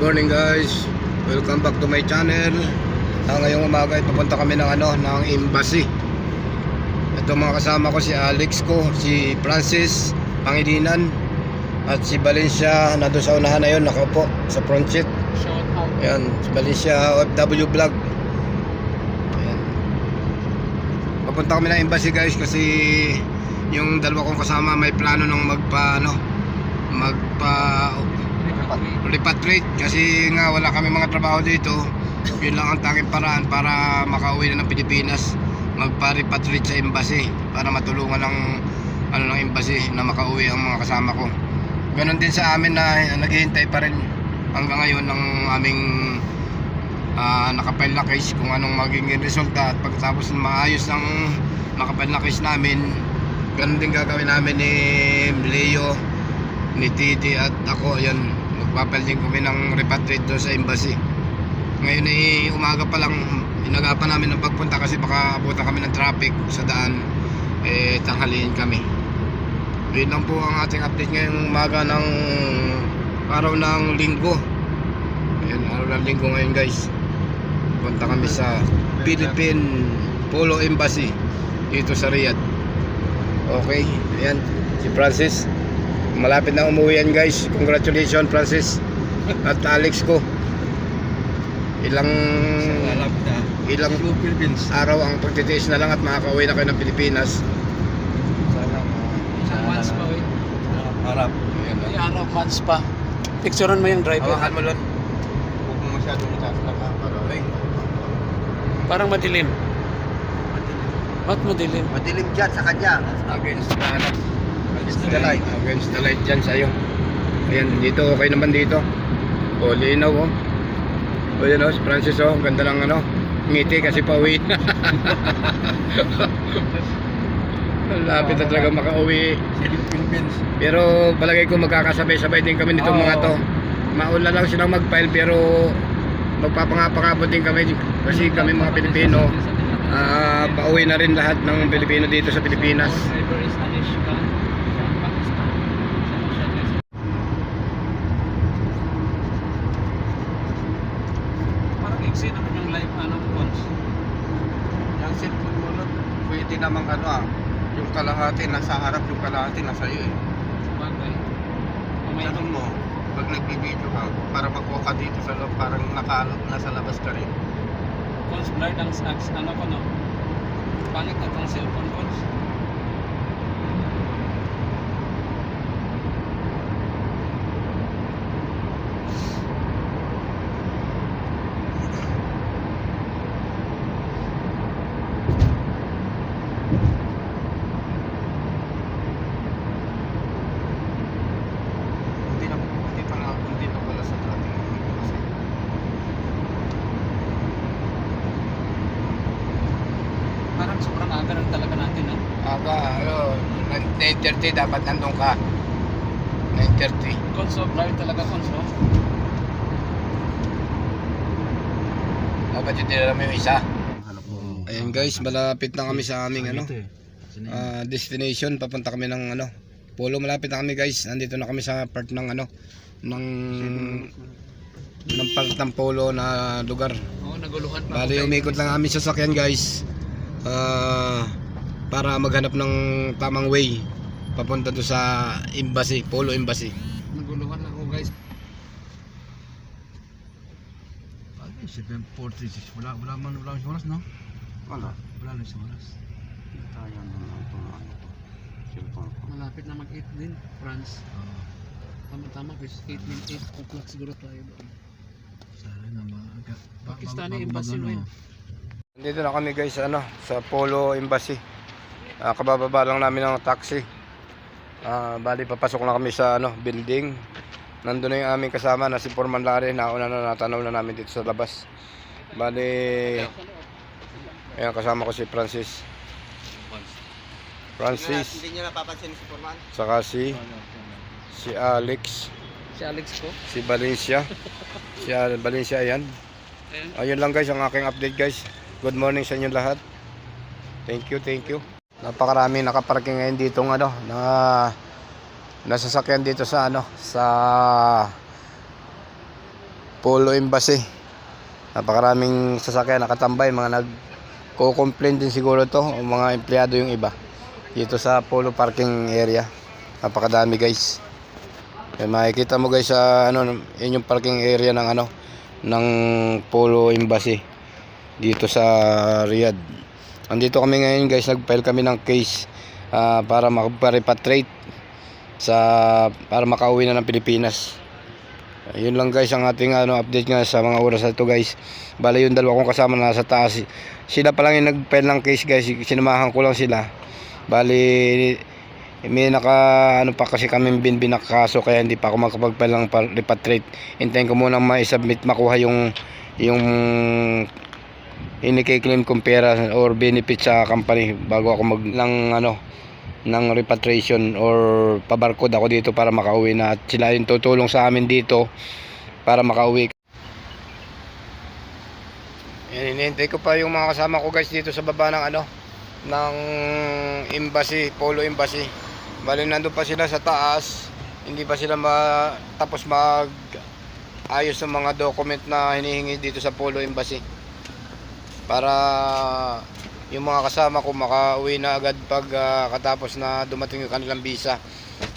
morning guys, welcome back to my channel. Ngayong umaga ay papunta kami ng ng embassy. Ito mga kasama ko, si Alex ko, si Francis Pangilinan, at si Valencia na doon sa unahan na yun, nakaupo sa front seat. Shout out. Ayan, si Valencia OFW vlog. Ayan. Papunta kami ng embassy guys kasi yung dalawa kong kasama may plano ng repatriate kasi nga wala kami mga trabaho dito. Yun lang ang tanging paraan para makauwi na ng Pilipinas, magpa-repatriate sa embassy para matulungan ng ng embassy na makauwi ang mga kasama ko. Ganon din sa amin na naghihintay pa rin hanggang ngayon ng aming nakapile na case kung anong magiging resulta, at pagkatapos maayos ng nakapile na case namin, ganon din gagawin namin ni Leo, ni Titi at ako. Ayan, magpapile din kami ng repatriate doon sa embassy. Ngayon ay umaga pa lang, inagapan namin ng pagpunta kasi baka abutan kami ng traffic sa daan, tanghaliin kami. Yun lang po ang ating update ngayong umaga ng araw ng linggo. Ayan, araw ng linggo ngayon guys. Punta kami sa Philippine Polo Embassy dito sa Riyadh. Okay, ayan, si Francis malapit na umuwi yan guys. Congratulations Francis at Alex ko. Ilang araw ang pagtitiis na lang at makakauwi na kayo ng Pilipinas. Isang months pa eh. Harap. Ay, araw, months pa. Picturean mo yung driver. Hawakan mo lang. Huwag mo masyadong itaas para Parang madilim. Ba't madilim? madilim dyan sa kanya. Against the light. Against the light dyan sa'yo. Ayan, dito okay naman dito. O, linaw o. O yan o, si Francis o, ganda lang ngiti kasi pauwi. Lapit na talaga makauwi. Pero palagay ko magkakasabay-sabay din kami nitong mga to. Mauna lang silang mag-file pero magpapangapangabot din kami kasi kami mga Pilipino. Pauwi na rin lahat ng Pilipino dito sa Pilipinas. Parang exe naman yung live calls. Yung cellphone mo nun, pwede namang yung kalahati nasa harap, yung kalahati nasa iyo eh. Bagay. Tanong mo, pag nagbibideo ka, para makuha ka dito sa loob, parang nasa labas ka rin. Calls blurred ang ko no. Pangit na itong cellphone calls. Hindi pa pala sa traffic. Parang sobrang aga lang talaga natin ha. Aga, 9:30 dapat nandun ka. 9:30. Calls so blurred talaga calls no. Dapat yung dinala mo yung isa. Ayan guys, malapit na kami sa aming destination. Papunta kami ng Polo. Malapit na kami guys. Nandito na kami sa part ng ng part ng Polo na lugar. Oo, naguluhan pa. Bali, umikot lang kami sa sakyan guys. Para maghanap ng tamang way papunta to sa embassy, Polo Embassy. Naguluhan ako guys. 7:46. Wala yung oras, no? Wala. Wala lang yung oras. Tayo na cellphone ko. Malapit na mag-8 din, France. Tama-tama, 8 o'clock siguro tayo doon. Sana na maaga. Pakistani Embassy mo yun. Dito na kami guys sa Polo Embassy. Kabababa lang namin ng taxi. Bali papasok na kami sa building. Nandun na yung aming kasama na si Foreman Larry. Nauna na natanaw na namin dito sa labas. Bali ayan, kasama ko si Francis. Hindi niya napapansin si Foreman. Saka si Alex. Si Alex ko. Si Valencia. Si Valencia, ayan. Ayun lang guys ang aking update guys. Good morning sa inyo lahat. Thank you. Napakarami nakaparking ngayon dito nasasakyan dito sa Polo Embassy. Napakaraming sasakyan nakatambay, mga nagko-complain din siguro to o mga empleyado yung iba dito sa Polo parking area. Napakadami guys. Makikita mo guys sa yun yung parking area ng ng Polo Embassy dito sa Riyadh. Andito kami ngayon guys, nag-file kami ng case para makapag-repatriate para makauwi na ng Pilipinas. Yun lang guys ang ating update nga sa mga oras na ito guys. Bale yung dalawa kong kasama nasa taas. Sila pa lang yung nag-file ng case guys. Sinamahan ko lang sila. Bale may pa kasi kami binakaso kaya hindi pa ako makapag-file ng repatriate. Hintayin ko muna ma-submit, makuha yung ini-claim kong pera or benefit sa company bago ako ng repatriation or pabarcode ako dito para makauwi na, at sila yung tutulong sa amin dito para makauwi. Hinihintay ko pa yung mga kasama ko guys dito sa baba ng embassy, Polo Embassy. Bali nandun pa sila sa taas, hindi pa sila tapos ayos ng mga document na hinihingi dito sa Polo Embassy para yung mga kasama ko makauwi na agad pag katapos na dumating yung kanilang visa.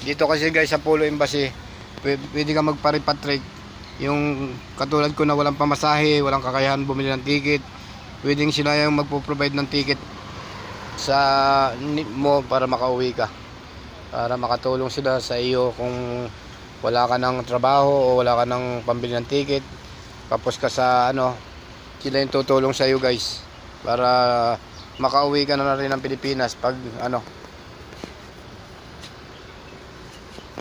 Dito kasi guys sa Polo Embassy pwede ka magpa-repatriate. Yung katulad ko na walang pamasahe, walang kakayahan bumili ng ticket, pwedeng sila yung magpo-provide ng ticket sa mo para makauwi ka, para makatulong sila sa iyo kung wala ka ng trabaho o wala ka ng pambili ng ticket. Tapos ka sa sila yung tutulong sa iyo guys para makauwi ka na rin ng Pilipinas pag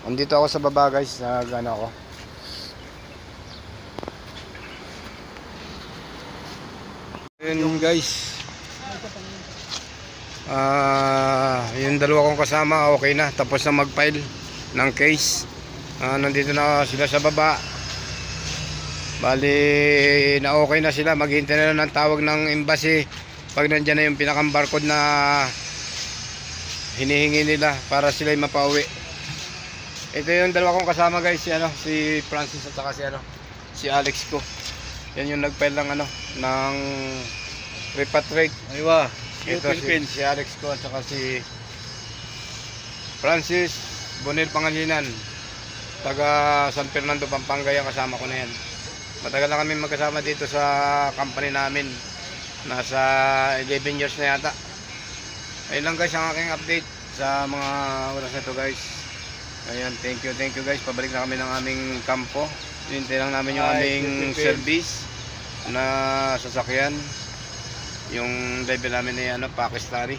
andito ako sa baba guys, ako. Yun guys, yung dalawa kong kasama okay na, tapos na mag-file ng case. Nandito na sila sa baba. Bali na okay na sila, maghihintay na lang ng tawag ng embassy pag nandyan na yung pinakang barcode na hinihingi nila para sila yung mapauwi. Ito yung dalawa kong kasama guys, si Francis at saka si Alex ko. Yan yung nag-file ng repatriate. Aywa. Ito si Alex ko at saka si Francis Bonel Pangalinan, taga San Fernando, Pampanga. Yung kasama ko na yan. Matagal na kami magkasama dito sa company namin. Nasa 11 years na yata. Ayun lang guys ang aking update sa mga oras na ito guys. Ayan, thank you guys. Pabalik na kami ng aming kampo. Hintay lang namin yung aming service na sasakyan. Yung driver namin na Pakistani.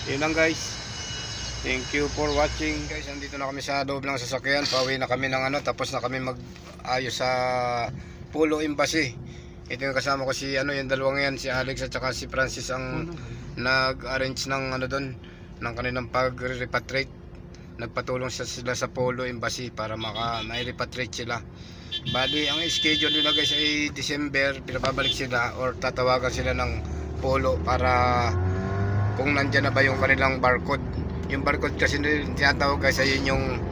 Yun lang guys. Thank you for watching guys. Andito na kami sa loob ng sasakyan. Pauwi na kami ng tapos na kami mag-ayos sa Polo Embassy. Ito yung kasama ko yung dalawang yan, si Alex at saka si Francis ang nag-arrange ng doon ng kanilang pag-repatriate. Nagpatulong sila sa Polo Embassy para mai-repatriate sila. Bali ang schedule nila guys ay December, pinababalik sila or tatawagan sila ng Polo para kung nandyan na ba yung kanilang barcode. Yung barcode kasi tinatawag guys ay yung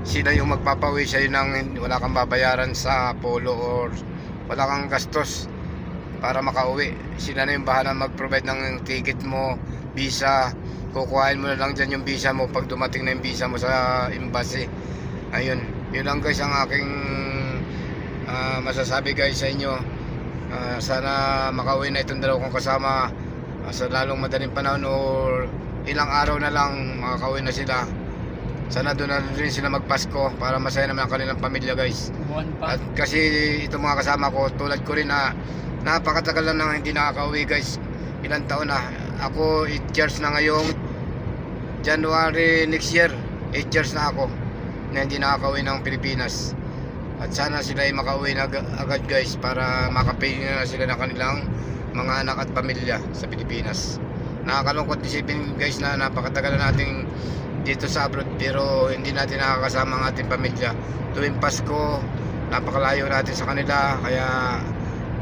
sila yung magpapauwi sa'yo ng wala kang babayaran sa Polo or wala kang gastos para makauwi. Sila na yung bahala mag-provide ng ticket mo, visa. Kukuhain mo na lang dyan yung visa mo pag dumating na yung visa mo sa embassy. Ayun, yun lang guys ang aking masasabi guys sa inyo. Sana makauwi na itong dalawa kong kasama sa lalong madaling panahon or ilang araw na lang makakauwi na sila. Sana doon na rin sila magpasko para masaya naman ang kanilang pamilya guys. At kasi itong mga kasama ko, tulad ko rin na napakatagal na hindi nakakauwi guys. Ilang taon na. Ako 8 years na ngayong January next year. 8 years na ako na hindi nakakauwi ng Pilipinas. At sana sila ay makauwi na agad guys para makapay na sila ng kanilang mga anak at pamilya sa Pilipinas. Nakakalungkot isipin guys na napakatagal na nating dito sa abroad pero hindi natin nakakasama ang ating pamilya. Tuwing Pasko napakalayo natin sa kanila, kaya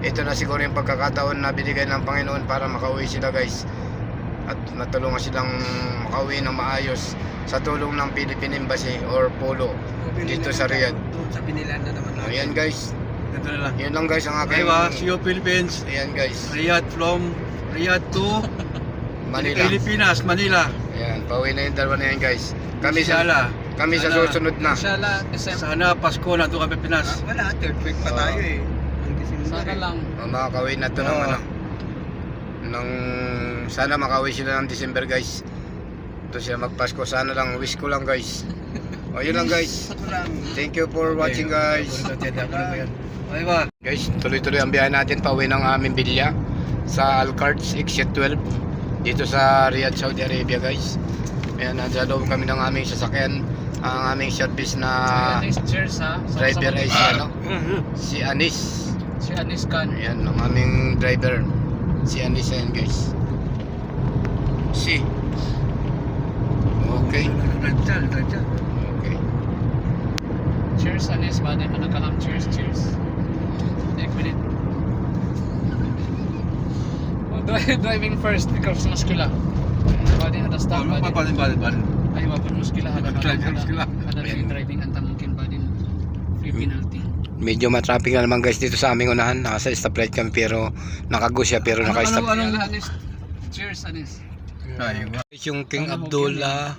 ito na siguro yung pagkakataon na binigay ng Panginoon para makauwi sila guys at matulungan silang makauwi ng maayos sa tulong ng Philippine Embassy or Polo dito sa Riyadh. Doon sa Pinilan na naman. Ayan guys, Ganito na lang. Yun lang guys ang aking... Aywa, see you Philippines. Ayan guys, Riyadh to Manila. Pilipinas, Manila. Ayan, pauwi na yung dalawa na yan guys. Kami sa Inshallah. sa susunod na. Inshallah, December. Sana Pasko na to kami Pinas. Wala, third week pa tayo eh. Ang December Sana eh. lang. Makakauwi na to ng ano. Sana makauwi sila ng December guys. Ito siya magpasko. Sana lang, wish ko lang guys. O yun lang guys. Ako lang. Thank you for watching guys. Aywa. Guys, tuloy-tuloy ang biyahe natin pauwi ng aming bilya sa Alcards Exit 12 dito sa Riyadh, Saudi Arabia guys. Ayan, nasa loob kami ng aming sasakyan. Ang aming service na Cheers ha. driver ay si ano? Si Anis. Si Anis Khan. Ayan, ang aming driver. Si Anis yan guys. Si. Okay. Rajal. Okay. Cheers Anis. Bade ka nakalam. Cheers. Next minute. Oh, driving first because muskila. Bade ada start. Balik. Ay wapun muskila ada Driving muskila. Ada driving anta mungkin bade free penalty. Medyo matraffic na naman guys dito sa aming unahan. Nasa stoplight kami pero nakago siya pero naka-stop. Ano? Anis. Cheers Anis. Aywa. Yung King Abdullah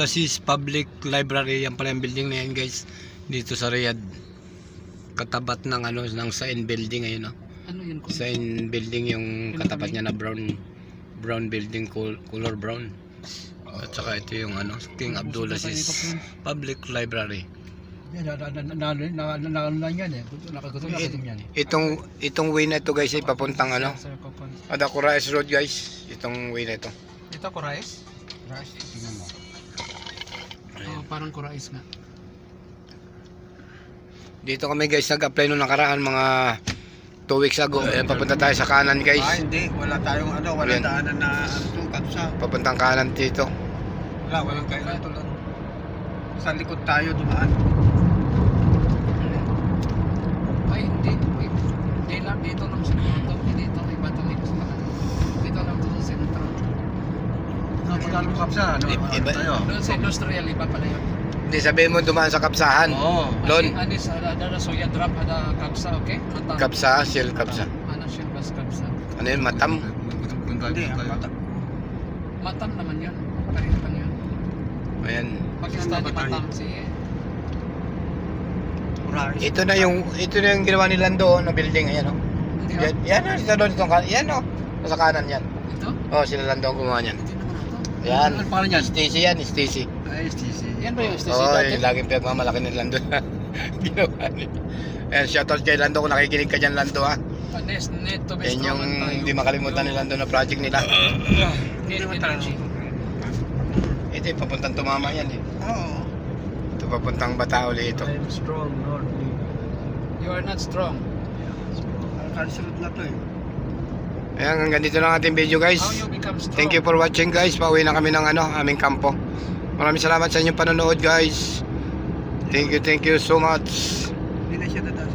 Sis Public Library, yan pala yung building na yan guys dito sa Riyadh, katabat ng ano ng Sain building ayun, no? Ano yun? Sain building yung katapat niya na brown building, color brown, at saka ito yung ano King Abdullah Sis Public Library. Itong way na ito guys ay papuntang ano Ada Kurais Road guys, itong way na ito. Ito Kurais? Tingnan mo. Oh, parang Kurais nga. Dito kami guys nag-apply nung nakaraan mga 2 weeks ago. Ayan, papunta tayo sa kanan guys. Hindi. Wala tayong ano, walang Ayan. daanan na kapsa. Papuntang kanan dito. Walang kailan to lang. Sa likod tayo dumaan. Ay, hindi. Hindi lang dito lang sa sentro. Dito, iba ito dito sa kanan. Dito lang ito sa sentro. Napagkalong kapsa. Iba. Doon sa industrial, iba pala yun. Hindi sabihin mo dumaan sa Kapsahan. Oo. Lon. Anis, ada soya drop, ada kapsa, okay? Matam. Kapsa, Shell Kapsa. Ano siya, bas kapsa. Ano yun, Matam? Hindi, ang mata. Matam naman yun. Pareho pa yun. Ayan. Pakistani matam, sige. Ito na yung ginawa ni Lando na building, ayan oh. Hindi Yan, yan oh, dito doon itong kanan. Yan oh. Nasa kanan yan. Ito? Oh, sila Lando ang gumawa niyan. Hindi naman ito. Yan. Ano pangalan yan? Stacy yan, Stacy. Ay, STC. Yan ba yung station Oh, dati? yung laging pinagmamalaki ni Lando na ginawa niya. Ayan, shoutout kay Lando kung nakikinig ka dyan Lando ha. Anis, need to be Yan strong yung and tayo. hindi makalimutan ni Lando na project nila. Need energy. Ito yung papuntang Tumama yan eh. Oo. Ito papuntang Batauli ito. I'm strong, Lord. You are not strong. Ang kansulot na to eh. Ayan, hanggang dito lang ating video guys. How you become strong? Thank you for watching guys. Pauwi na kami ng aming kampo. Maraming salamat sa inyong panonood guys. Thank you so much. Hindi na siya dadaas.